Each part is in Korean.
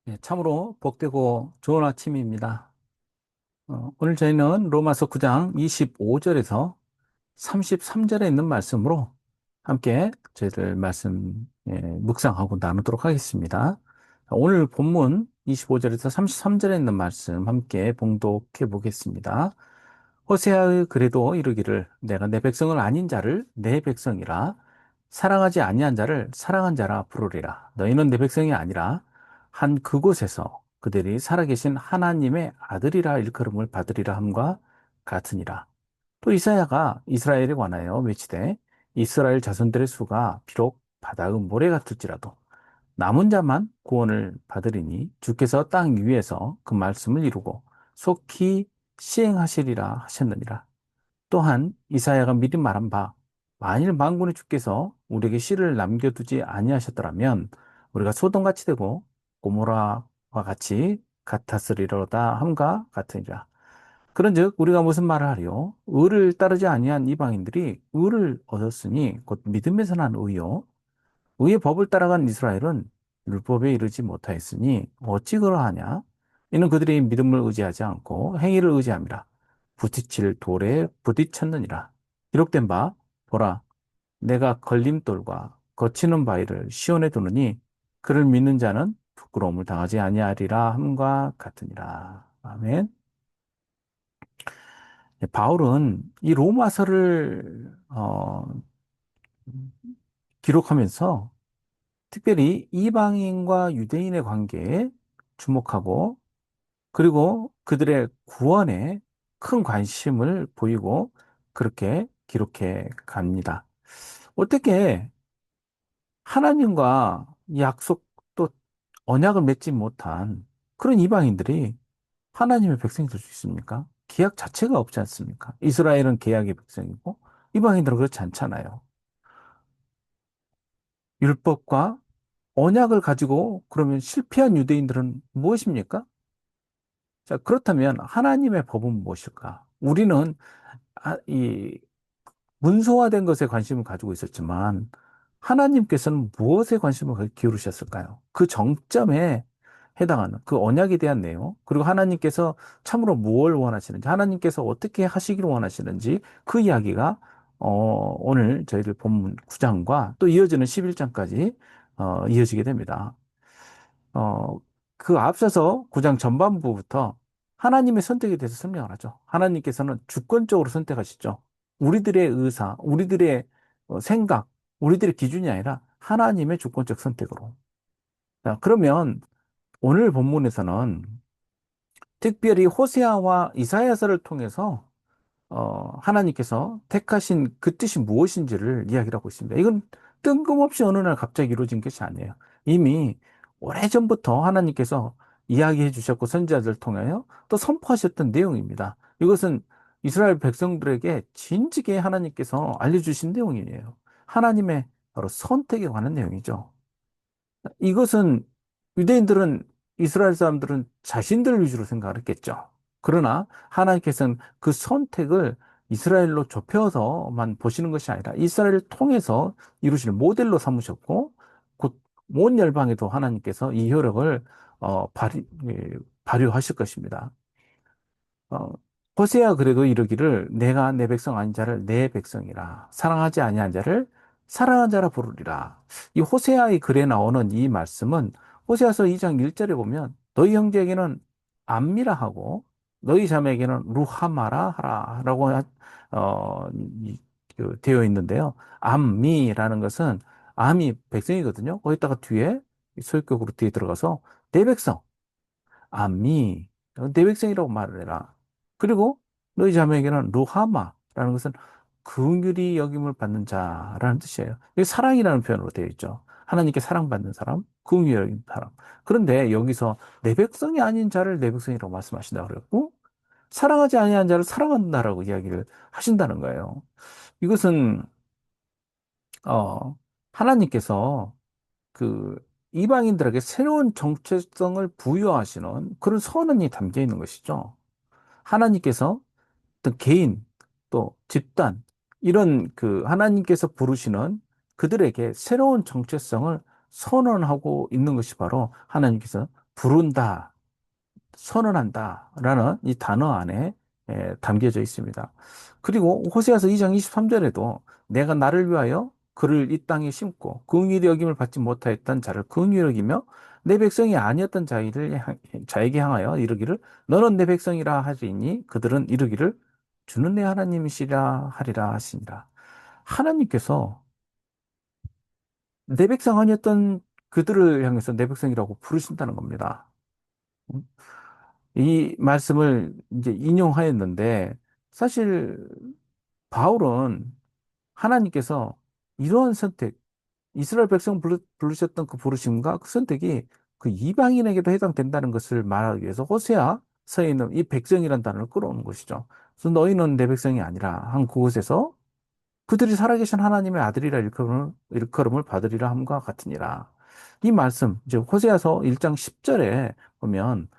예, 참으로 복되고 좋은 아침입니다. 오늘 저희는 로마서 9장 25절에서 33절에 있는 말씀으로 함께 저희들 말씀 묵상하고 나누도록 하겠습니다. 오늘 본문 25절에서 33절에 있는 말씀 함께 봉독해 보겠습니다. 호세아의 글에도 이르기를 내가 내 백성을 아닌 자를 내 백성이라 사랑하지 아니한 자를 사랑한 자라 부르리라. 너희는 내 백성이 아니라 한 그곳에서 그들이 살아계신 하나님의 아들이라 일컬음을 받으리라 함과 같으니라. 또 이사야가 이스라엘에 관하여 외치되 이스라엘 자손들의 수가 비록 바다의 모래 같을지라도 남은 자만 구원을 받으리니 주께서 땅 위에서 그 말씀을 이루고 속히 시행하시리라 하셨느니라. 또한 이사야가 미리 말한 바 만일 만군의 주께서 우리에게 씨를 남겨두지 아니하셨더라면 우리가 소돔같이 되고 고모라와 같이 같았으리로다 함과 같으니라. 그런즉 우리가 무슨 말을 하리요? 의를 따르지 아니한 이방인들이 의를 얻었으니 곧 믿음에서 난 의요. 의의 법을 따라간 이스라엘은 율법에 이르지 못하였으니 어찌 그러하냐? 이는 그들이 믿음을 의지하지 않고 행위를 의지함이라. 부딪힐 돌에 부딪혔느니라. 기록된 바 보라 내가 걸림돌과 거치는 바위를 시온에 두느니 그를 믿는 자는 부끄러움을 당하지 아니하리라 함과 같으니라. 아멘. 바울은 이 로마서를 기록하면서 특별히 이방인과 유대인의 관계에 주목하고 그리고 그들의 구원에 큰 관심을 보이고 그렇게 기록해 갑니다. 어떻게 하나님과 약속 또 언약을 맺지 못한 그런 이방인들이 하나님의 백성이 될 수 있습니까? 계약 자체가 없지 않습니까? 이스라엘은 계약의 백성이고 이방인들은 그렇지 않잖아요. 율법과 언약을 가지고 그러면 실패한 유대인들은 무엇입니까? 자, 그렇다면 하나님의 법은 무엇일까? 우리는 이 문서화된 것에 관심을 가지고 있었지만 하나님께서는 무엇에 관심을 기울이셨을까요? 그 정점에 해당하는 그 언약에 대한 내용, 그리고 하나님께서 참으로 무엇을 원하시는지, 하나님께서 어떻게 하시기를 원하시는지 그 이야기가 오늘 저희들 본문 9장과 또 이어지는 11장까지 이어지게 됩니다. 어, 그 앞서서 9장 전반부부터 하나님의 선택에 대해서 설명을 하죠. 하나님께서는 주권적으로 선택하시죠. 우리들의 의사, 우리들의 생각, 우리들의 기준이 아니라 하나님의 주권적 선택으로. 자, 그러면 오늘 본문에서는 특별히 호세아와 이사야서를 통해서 하나님께서 택하신 그 뜻이 무엇인지를 이야기를 하고 있습니다. 이건 뜬금없이 어느 날 갑자기 이루어진 것이 아니에요. 이미 오래전부터 하나님께서 이야기해 주셨고 선지자들을 통하여 또 선포하셨던 내용입니다. 이것은 이스라엘 백성들에게 진지게 하나님께서 알려주신 내용이에요. 하나님의 바로 선택에 관한 내용이죠. 이것은 유대인들은 이스라엘 사람들은 자신들 위주로 생각을 했겠죠. 그러나 하나님께서는 그 선택을 이스라엘로 좁혀서만 보시는 것이 아니라 이스라엘을 통해서 이루실 모델로 삼으셨고 곧 온 열방에도 하나님께서 이 효력을 발휘하실 것입니다. 어, 호세아 그래도 이르기를 내가 내 백성 아닌 자를 내 백성이라 사랑하지 아니한 자를 사랑한 자라 부르리라. 이 호세아의 글에 나오는 이 말씀은 호세아서 2장 1절에 보면 너희 형제에게는 암미라 하고 너희 자매에게는 루하마라 하라라고 되어 있는데요. 암미라는 것은 암이 백성이거든요. 거기다가 뒤에 소유격으로 뒤에 들어가서 내 백성 아미, 내 백성이라고 말을 해라. 그리고 너희 자매에게는 루하마라는 것은 긍휼히 여김을 받는 자라는 뜻이에요. 이게 사랑이라는 표현으로 되어 있죠. 하나님께 사랑받는 사람, 긍휼히 여기는 사람. 그런데 여기서 내 백성이 아닌 자를 내 백성이라고 말씀하신다고 그랬고, 사랑하지 아니한 자를 사랑한다라고 이야기를 하신다는 거예요. 이것은 어, 하나님께서 그 이방인들에게 새로운 정체성을 부여하시는 그런 선언이 담겨 있는 것이죠. 하나님께서 어떤 개인 또 집단 이런 그 하나님께서 부르시는 그들에게 새로운 정체성을 선언하고 있는 것이 바로 하나님께서 부른다, 선언한다라는 이 단어 안에 담겨져 있습니다. 그리고 호세아서 2장 23절에도 내가 나를 위하여 그를 이 땅에 심고 긍휼히 여김을 받지 못하였던 자를 긍휼히 여기며 내 백성이 아니었던 자에게 향하여 이르기를 너는 내 백성이라 하리니 그들은 이르기를 주는 내 하나님이시라 하리라 하시니라. 하나님께서 내 백성 아니었던 그들을 향해서 내 백성이라고 부르신다는 겁니다. 이 말씀을 이제 인용하였는데 사실 바울은 하나님께서 이러한 선택, 이스라엘 백성 부르셨던 그 부르심과 그 선택이 그 이방인에게도 해당된다는 것을 말하기 위해서 호세아서에 있는 이 백성이라는 단어를 끌어오는 것이죠. 그래서 너희는 내 백성이 아니라 한 그곳에서 그들이 살아계신 하나님의 아들이라 일컬음을 받으리라 함과 같으니라. 이 말씀, 이제 호세아서 1장 10절에 보면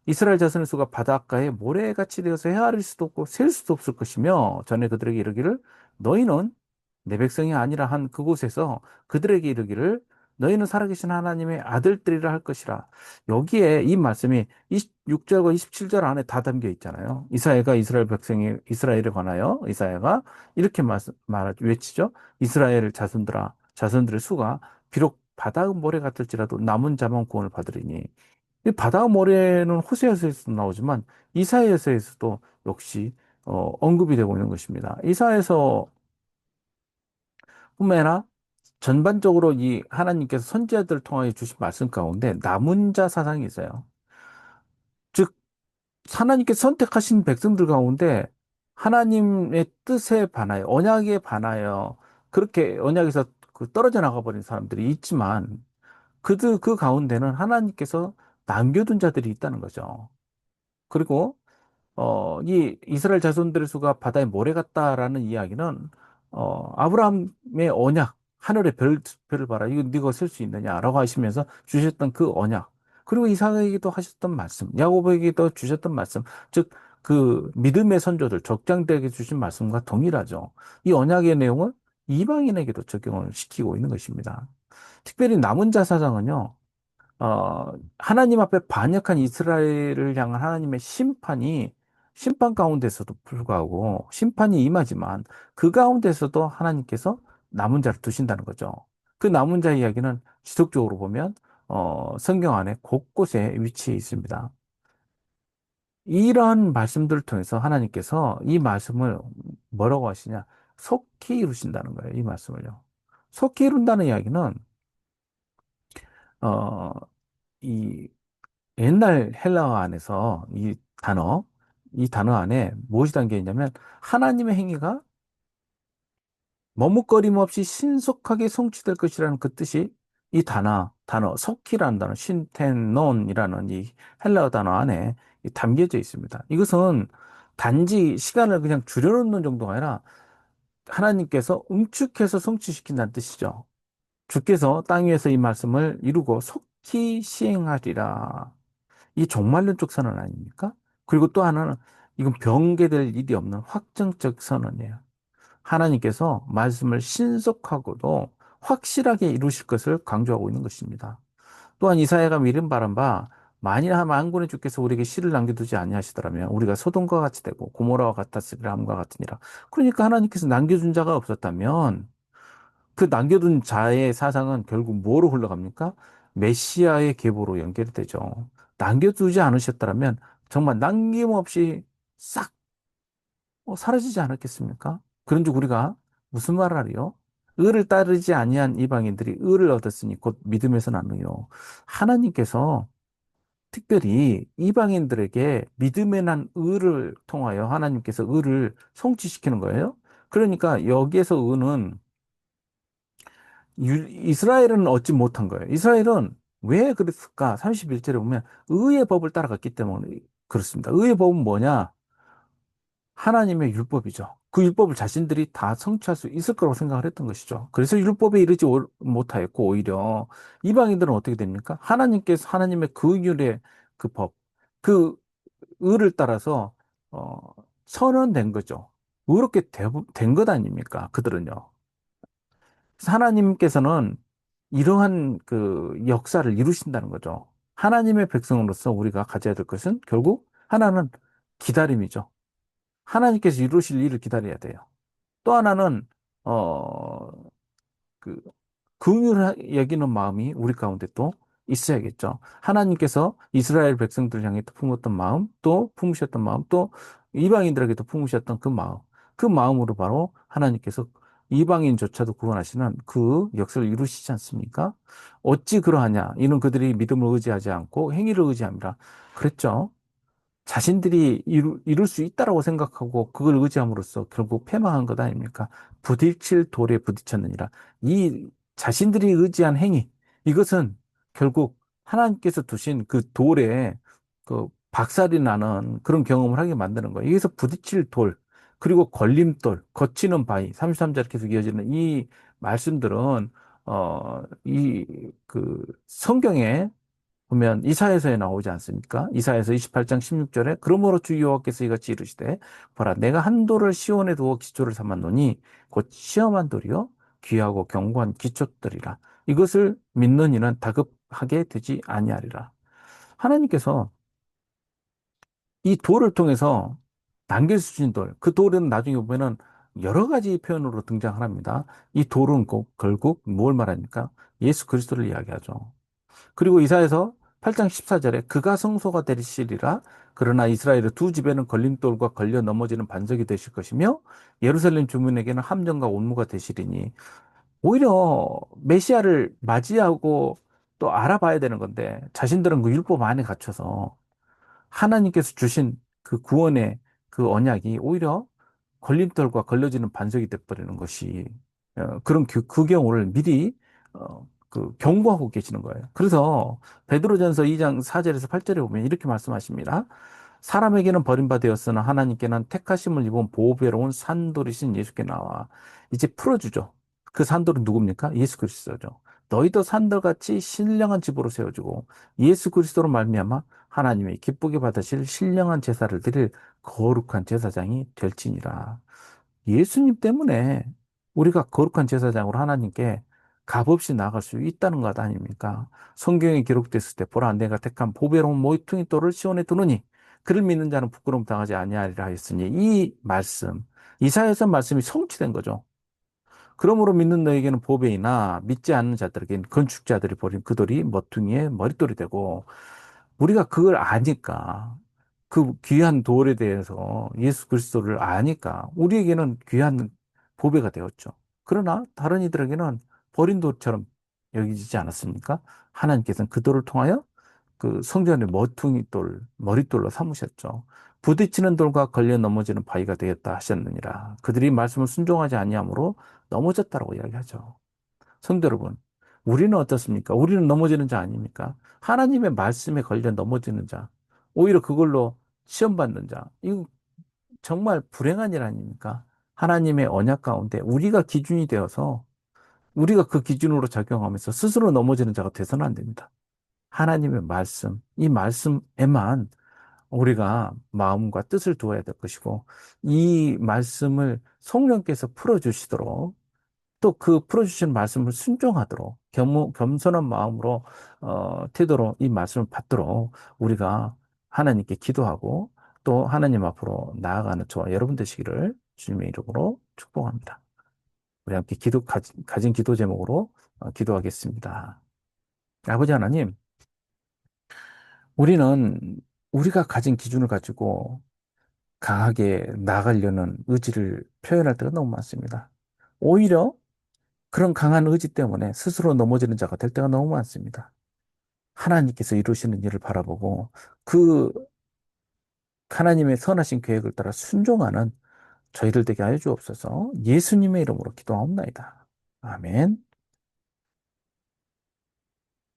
이스라엘 자손의 수가 바닷가에 모래같이 되어서 헤아릴 수도 없고 셀 수도 없을 것이며 전에 그들에게 이르기를 너희는 내 백성이 아니라 한 그곳에서 그들에게 이르기를 너희는 살아계신 하나님의 아들들이라 할 것이라. 여기에 이 말씀이 26절과 27절 안에 다 담겨 있잖아요. 이사야가 이스라엘 백성이 이스라엘에 관하여 이사야가 이렇게 외치죠. 이스라엘 자손들아, 자손들의 수가 비록 바다의 모래 같을지라도 남은 자만 구원을 받으리니. 이 바다의 모래는 호세아서에서도 나오지만 이사야서에서도 역시 언급이 되고 있는 것입니다. 이사야서 뿐만 아니라 전반적으로 이 하나님께서 선지자들을 통하여 주신 말씀 가운데 남은 자 사상이 있어요. 즉 하나님께서 선택하신 백성들 가운데 하나님의 뜻에 반하여, 언약에 반하여, 그렇게 언약에서 떨어져 나가버린 사람들이 있지만, 그 가운데는 하나님께서 남겨둔 자들이 있다는 거죠. 그리고 이 이스라엘 자손들의 수가 바다에 모래 같다라는 이야기는 아브라함의 언약, 하늘의 별을 봐라. 이거 네가 쓸 수 있느냐라고 하시면서 주셨던 그 언약. 그리고 이삭에게도 하셨던 말씀, 야곱에게도 주셨던 말씀, 즉 그 믿음의 선조들, 적장들에게 주신 말씀과 동일하죠. 이 언약의 내용을 이방인에게도 적용을 시키고 있는 것입니다. 특별히 남은 자사장은요. 하나님 앞에 반역한 이스라엘을 향한 하나님의 심판 가운데서도 불구하고 심판이 임하지만 그 가운데서도 하나님께서 남은 자를 두신다는 거죠. 그 남은 자 이야기는 지속적으로 보면 성경 안에 곳곳에 위치해 있습니다. 이러한 말씀들을 통해서 하나님께서 이 말씀을 뭐라고 하시냐? 속히 이루신다는 거예요. 이 말씀을요. 속히 이룬다는 이야기는 어, 이 옛날 헬라어 안에서 이 단어 안에 무엇이 담겨 있냐면 하나님의 행위가 머뭇거림 없이 신속하게 성취될 것이라는 그 뜻이 이 석키라는 단어, 신테논이라는 이 헬라어 단어 안에 담겨져 있습니다. 이것은 단지 시간을 그냥 줄여놓는 정도가 아니라 하나님께서 응축해서 성취시킨다는 뜻이죠. 주께서 땅 위에서 이 말씀을 이루고 속히 시행하리라. 이 종말론적 선언 아닙니까? 그리고 또 하나는 이건 변개될 일이 없는 확정적 선언이에요. 하나님께서 말씀을 신속하고도 확실하게 이루실 것을 강조하고 있는 것입니다. 또한 이사야가 미름 바란 바 만일 만군의 주께서 우리에게 씨를 남겨두지 아니하시더라면 우리가 소돔과 같이 되고 고모라와 같았으리라 함과 같으니라. 그러니까 하나님께서 남겨준 자가 없었다면 그 남겨둔 자의 사상은 결국 뭐로 흘러갑니까? 메시아의 계보로 연결이 되죠. 남겨두지 않으셨더라면 정말 남김없이 싹 사라지지 않았겠습니까? 그런즉 우리가 무슨 말을 하리요? 의를 따르지 아니한 이방인들이 의를 얻었으니 곧 믿음에서 나누요. 하나님께서 특별히 이방인들에게 믿음에 난 의를 통하여 하나님께서 의를 성취시키는 거예요. 그러니까 여기에서 의는 이스라엘은 얻지 못한 거예요. 이스라엘은 왜 그랬을까? 31절에 보면 의의 법을 따라갔기 때문에 그렇습니다. 의의 법은 뭐냐? 하나님의 율법이죠. 그 율법을 자신들이 다 성취할 수 있을 거라고 생각을 했던 것이죠. 그래서 율법에 이르지 못하였고 오히려 이방인들은 어떻게 됩니까? 하나님께서 하나님의 그 율의 그 법, 그 의를 따라서 어, 선언된 거죠. 의롭게 된 것 아닙니까? 그들은요. 그래서 하나님께서는 이러한 그 역사를 이루신다는 거죠. 하나님의 백성으로서 우리가 가져야 될 것은 결국 하나는 기다림이죠. 하나님께서 이루실 일을 기다려야 돼요. 또 하나는 어, 그 긍휼을 여기는 마음이 우리 가운데 또 있어야겠죠. 하나님께서 이스라엘 백성들을 향해 또 품었던 마음, 또 품으셨던 마음, 또 이방인들에게도 품으셨던 그 마음, 그 마음으로 바로 하나님께서 이방인조차도 구원하시는 그 역사를 이루시지 않습니까? 어찌 그러하냐? 이는 그들이 믿음을 의지하지 않고 행위를 의지함이라. 그랬죠. 자신들이 이룰 수 있다라고 생각하고 그걸 의지함으로써 결국 패망한 것 아닙니까? 부딪힐 돌에 부딪혔느니라. 이 자신들이 의지한 행위, 이것은 결국 하나님께서 두신 그 돌에 그 박살이 나는 그런 경험을 하게 만드는 거예요. 여기서 부딪힐 돌, 그리고 걸림돌, 거치는 바위, 33절 계속 이어지는 이 말씀들은, 성경에 보면 이사야서에 나오지 않습니까? 이사야서 28장 16절에 그러므로 주 여호와께서 이같이 이르시되 보라 내가 한 돌을 시온에 두어 기초를 삼았노니 곧 시험한 돌이요 귀하고 견고한 기초들이라 이것을 믿는 이는 다급하게 되지 아니하리라. 하나님께서 이 돌을 통해서 남겨주신 돌, 그 돌은 나중에 보면은 여러 가지 표현으로 등장합니다. 이 돌은 꼭 결국 뭘 말합니까? 예수 그리스도를 이야기하죠. 그리고 이사에서 8장 14절에 그가 성소가 되시리라. 그러나 이스라엘의 두 집에는 걸림돌과 걸려 넘어지는 반석이 되실 것이며 예루살렘 주민에게는 함정과 온무가 되시리니 오히려 메시아를 맞이하고 또 알아봐야 되는 건데 자신들은 그 율법 안에 갇혀서 하나님께서 주신 그 구원의 그 언약이 오히려 걸림돌과 걸려지는 반석이 돼버리는 것이 그런 그 경우를 미리 경고하고 계시는 거예요. 그래서 베드로전서 2장 4절에서 8절에 보면 이렇게 말씀하십니다. 사람에게는 버림받았으나 하나님께는 택하심을 입은 보배로운 산돌이신 예수께 나와 이제 풀어주죠. 그 산돌은 누굽니까? 예수 그리스도죠. 너희도 산돌같이 신령한 집으로 세워주고 예수 그리스도로 말미암아 하나님의 기쁘게 받으실 신령한 제사를 드릴 거룩한 제사장이 될지니라. 예수님 때문에 우리가 거룩한 제사장으로 하나님께 값없이 나갈 수 있다는 것 아닙니까? 성경에 기록됐을 때 보라 내가 택한 보배로운 모퉁이 돌을 시온에 두느니 그를 믿는 자는 부끄러움 당하지 아니하리라 했으니 이 말씀 이사야서 말씀이 성취된 거죠. 그러므로 믿는 너에게는 보배이나 믿지 않는 자들에게는 건축자들이 버린 그 돌이 머퉁이의 머릿돌이 되고 우리가 그걸 아니까 그 귀한 돌에 대해서 예수 그리스도를 아니까 우리에게는 귀한 보배가 되었죠. 그러나 다른 이들에게는 버린 돌처럼 여기지 않았습니까? 하나님께서는 그 돌을 통하여 그 성전의 머퉁이 돌, 머릿돌로 삼으셨죠. 부딪히는 돌과 걸려 넘어지는 바위가 되었다 하셨느니라. 그들이 말씀을 순종하지 아니하므로 넘어졌다라고 이야기하죠. 성도 여러분, 우리는 어떻습니까? 우리는 넘어지는 자 아닙니까? 하나님의 말씀에 걸려 넘어지는 자, 오히려 그걸로 시험받는 자, 이거 정말 불행한 일 아닙니까? 하나님의 언약 가운데 우리가 기준이 되어서 우리가 그 기준으로 작용하면서 스스로 넘어지는 자가 돼서는 안 됩니다. 하나님의 말씀, 이 말씀에만 우리가 마음과 뜻을 두어야 될 것이고, 이 말씀을 성령께서 풀어주시도록 또 그 풀어주신 말씀을 순종하도록 겸손한 마음으로 태도로 이 말씀을 받도록 우리가 하나님께 기도하고 또 하나님 앞으로 나아가는 저와 여러분 되시기를 주님의 이름으로 축복합니다. 우리 함께 가진 기도 제목으로 기도하겠습니다. 아버지 하나님, 우리는 우리가 가진 기준을 가지고 강하게 나아가려는 의지를 표현할 때가 너무 많습니다. 오히려 그런 강한 의지 때문에 스스로 넘어지는 자가 될 때가 너무 많습니다. 하나님께서 이루시는 일을 바라보고 그 하나님의 선하신 계획을 따라 순종하는 저희들 되게 하여 주옵소서 예수님의 이름으로 기도하옵나이다. 아멘.